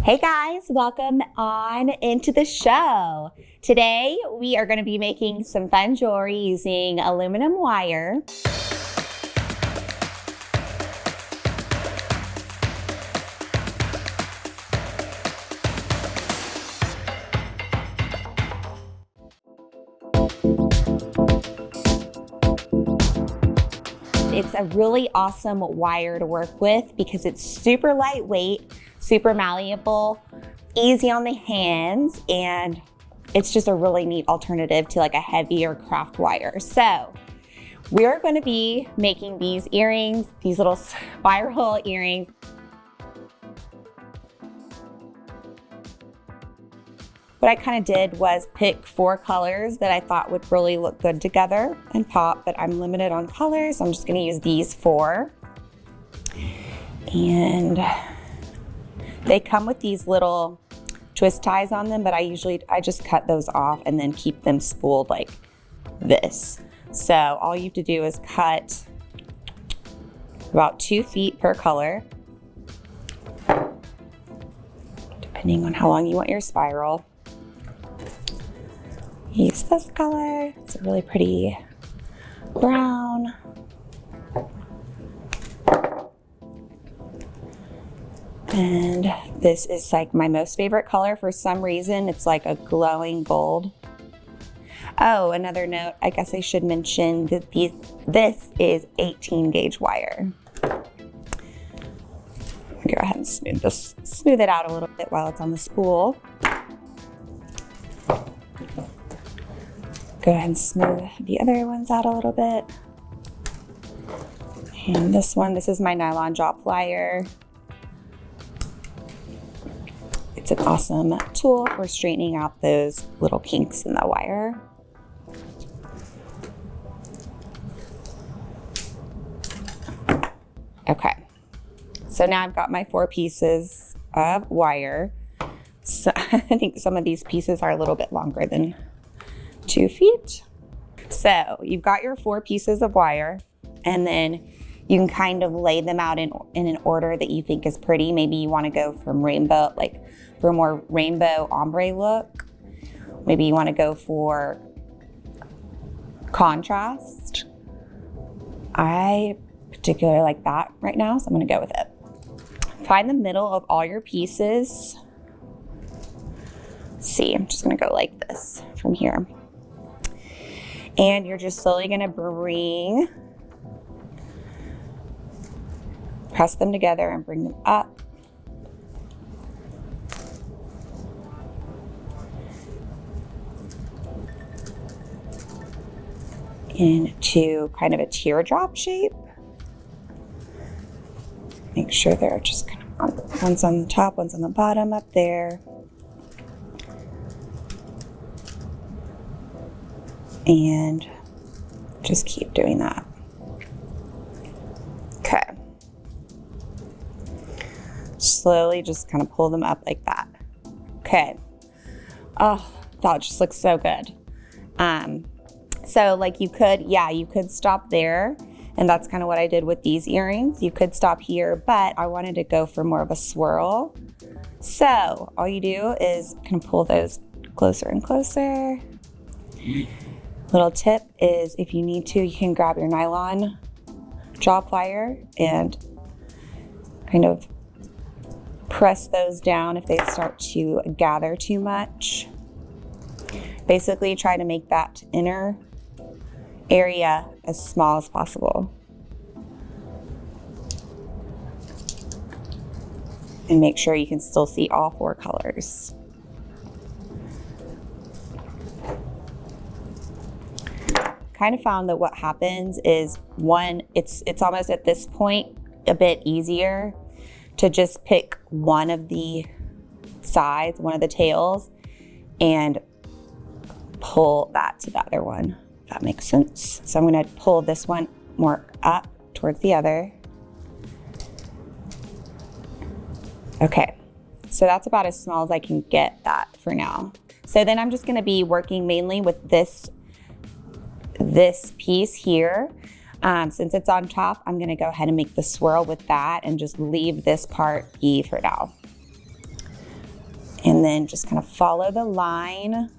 Hey guys, welcome on into the show. Today we are going to be making some fun jewelry using aluminum wire. It's a really awesome wire to work with because it's super lightweight, super malleable, easy on the hands, and it's just a really neat alternative to like a heavier craft wire. So we're going to be making these earrings, these little spiral earrings. What I kind of did was pick 4 colors that I thought would really look good together and pop, but I'm limited on colors. I'm just going to use these 4. And they come with these little twist ties on them, but I just cut those off and then keep them spooled like this. So all you have to do is cut about 2 feet per color, depending on how long you want your spiral. Use this color, it's a really pretty brown. And this is like my most favorite color for some reason. It's like a glowing gold. Oh, another note, I guess I should mention that this is 18 gauge wire. Go ahead and smooth it out a little bit while it's on the spool. Go ahead and smooth the other ones out a little bit. And this is my nylon jaw plier. It's an awesome tool for straightening out those little kinks in the wire. Okay, so now I've got my 4 pieces of wire. So I think some of these pieces are a little bit longer than 2 feet. So you've got your 4 pieces of wire, and then you can kind of lay them out in an order that you think is pretty. Maybe you want to go from rainbow, like for a more rainbow ombre look. Maybe you want to go for contrast. I particularly like that right now, so I'm going to go with it. Find the middle of all your pieces. See, I'm just going to go like this from here. And you're just slowly going to press them together and bring them up. Into kind of a teardrop shape. Make sure they're just kind of one's on the top, one's on the bottom up there. And just keep doing that. Okay. Slowly just kind of pull them up like that. Okay. Oh, that just looks so good. So like you could stop there, and that's kind of what I did with these earrings. You could stop here, but I wanted to go for more of a swirl. So all you do is kind of pull those closer and closer. Little tip is if you need to, you can grab your nylon jaw plier and kind of press those down if they start to gather too much. Basically try to make that inner area as small as possible. And make sure you can still see all 4 colors. Kind of found that what happens is it's almost at this point a bit easier to just pick one of the sides, one of the tails, and pull that to the other one, if that makes sense. So I'm going to pull this one more up towards the other. Okay, so that's about as small as I can get that for now. So then I'm just going to be working mainly with this piece here. Since it's on top, I'm going to go ahead and make the swirl with that and just leave this part be for now. And then just kind of follow the line.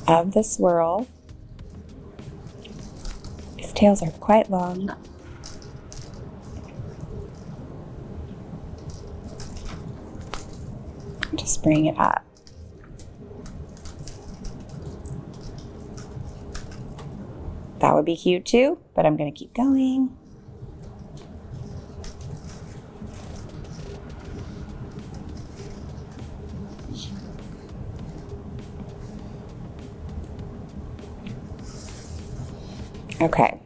Of the swirl. These tails are quite long. Just bring it up. That would be cute too, but I'm gonna keep going. Okay.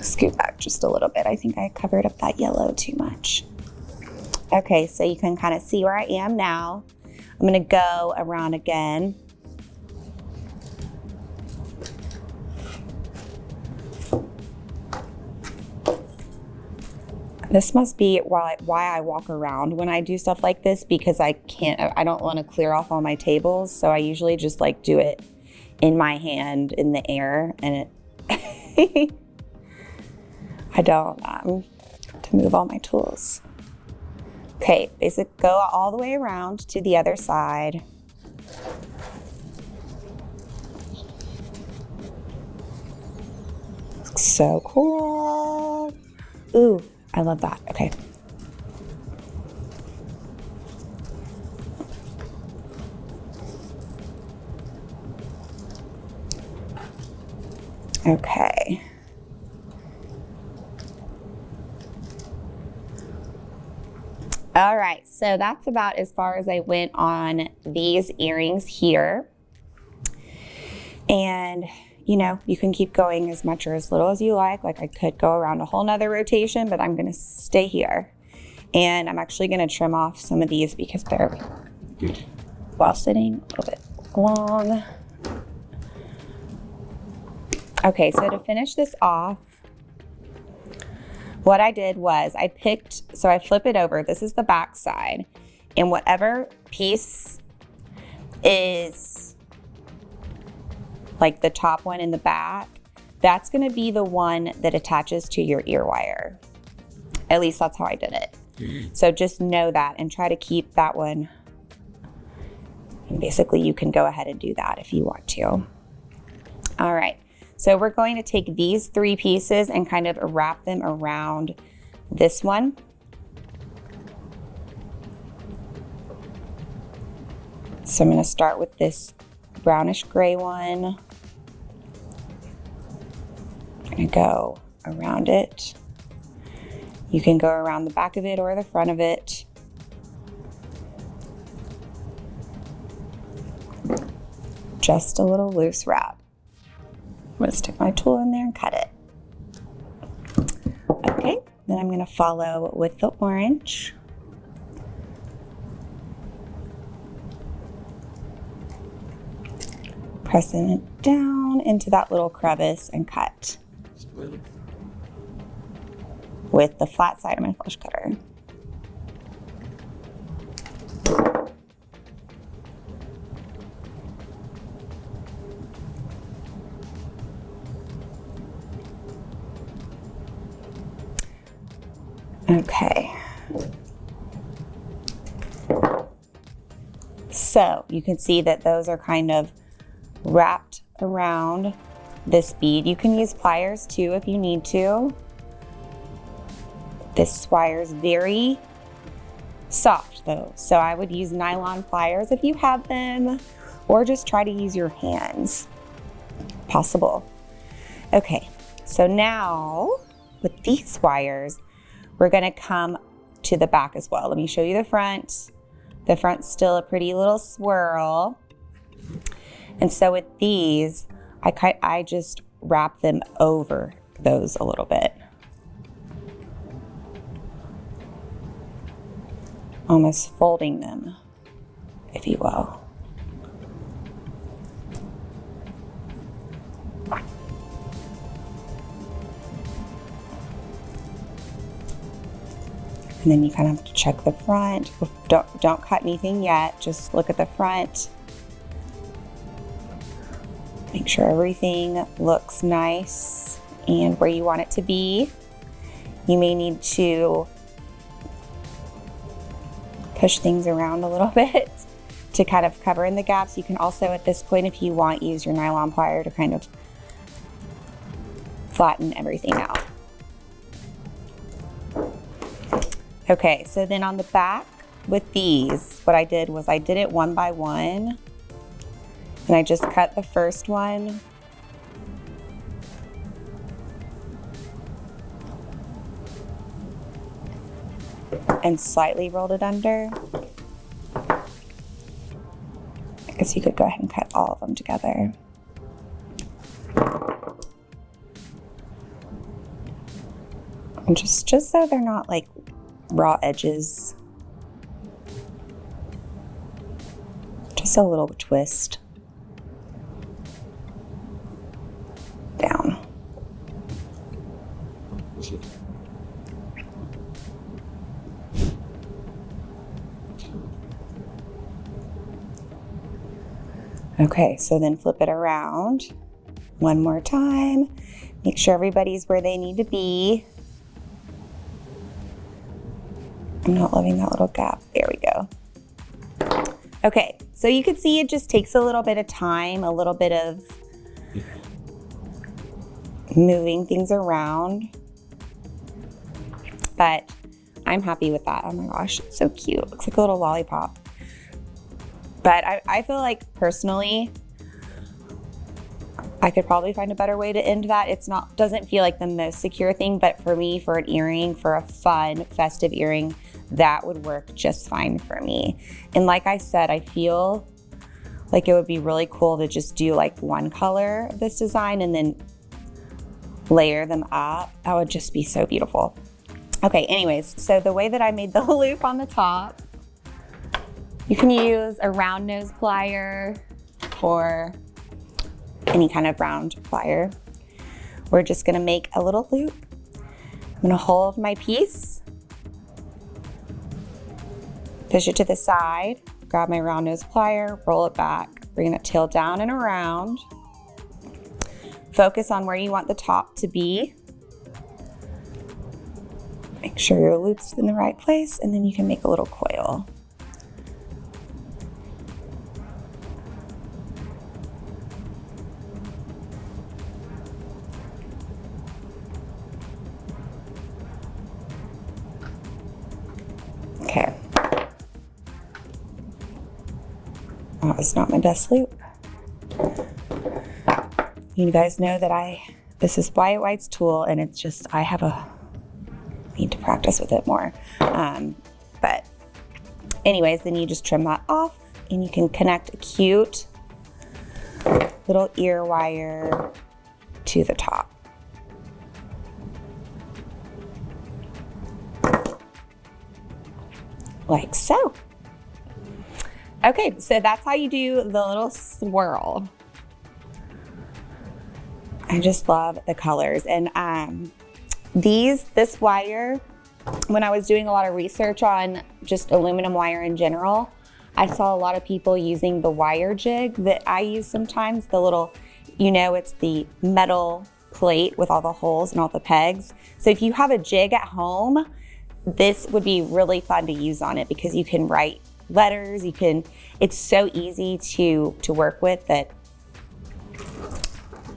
Scoot back just a little bit. I think I covered up that yellow too much. Okay, so you can kind of see where I am now. I'm gonna go around again. This must be why I walk around when I do stuff like this, because I don't want to clear off all my tables. So I usually just like do it in my hand in the air, and it I don't to move all my tools. Okay, go all the way around to the other side. So cool. Ooh, I love that. Okay. Okay. All right, so that's about as far as I went on these earrings here. And you know, you can keep going as much or as little as you like. Like I could go around a whole nother rotation, but I'm gonna stay here. And I'm actually gonna trim off some of these because they're, while sitting, a little bit long. Okay, so to finish this off, what I did was I flip it over. This is the back side. And whatever piece is like the top one in the back, that's gonna be the one that attaches to your ear wire. At least that's how I did it. So just know that and try to keep that one. And basically you can go ahead and do that if you want to. All right, so we're going to take these 3 pieces and kind of wrap them around this one. So I'm gonna start with this brownish gray one. I'm gonna go around it. You can go around the back of it or the front of it. Just a little loose wrap. I'm gonna stick my tool in there and cut it. Okay, then I'm gonna follow with the orange. Pressing it down into that little crevice and cut with the flat side of my flush cutter. Okay. So you can see that those are kind of wrapped around this bead. You can use pliers too if you need to. This wire is very soft though, so I would use nylon pliers if you have them, or just try to use your hands, possible. Okay, so now with these wires, we're gonna come to the back as well. Let me show you the front. The front's still a pretty little swirl. And so with these, I just wrap them over those a little bit. Almost folding them, if you will. And then you kind of have to check the front. Don't cut anything yet, just look at the front. Make sure everything looks nice and where you want it to be. You may need to push things around a little bit to kind of cover in the gaps. You can also, at this point, if you want, use your nylon plier to kind of flatten everything out. Okay, so then on the back with these, what I did was I did it one by one, and I just cut the first one. And slightly rolled it under. I guess you could go ahead and cut all of them together. And just so they're not like raw edges. Just a little twist down. Okay, so then flip it around one more time. Make sure everybody's where they need to be. I'm not loving that little gap. There we go. Okay, so you can see it just takes a little bit of time, a little bit of moving things around, but I'm happy with that. Oh my gosh, it's so cute. It looks like a little lollipop. But I feel like personally, I could probably find a better way to end that. Doesn't feel like the most secure thing, but for me, for an earring, for a fun, festive earring, that would work just fine for me. And like I said, I feel like it would be really cool to just do like one color of this design and then layer them up. That would just be so beautiful. Okay, anyways, so the way that I made the loop on the top, you can use a round nose plier or any kind of round plier. We're just gonna make a little loop. I'm gonna hold my piece, push it to the side, grab my round nose plier, roll it back, bring that tail down and around. Focus on where you want the top to be. Make sure your loop's in the right place, and then you can make a little coil. Okay. That was not my best loop. You guys know that this is Wyatt White's tool, and it's just, need to practice with it more. But anyways, then you just trim that off, and you can connect a cute little ear wire to the top. Like so. Okay, so that's how you do the little swirl. I just love the colors. And this wire, when I was doing a lot of research on just aluminum wire in general, I saw a lot of people using the wire jig that I use sometimes, the little, it's the metal plate with all the holes and all the pegs. So if you have a jig at home, this would be really fun to use on it because you can write letters, it's so easy to work with that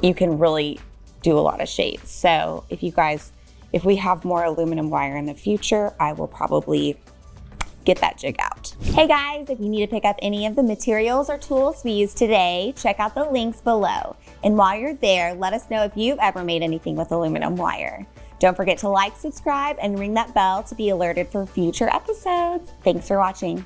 you can really do a lot of shapes. So if we have more aluminum wire in the future, I will probably get that jig out. Hey guys, if you need to pick up any of the materials or tools we used today, check out the links below. And while you're there, let us know if you've ever made anything with aluminum wire. Don't forget to like, subscribe, and ring that bell to be alerted for future episodes. Thanks for watching.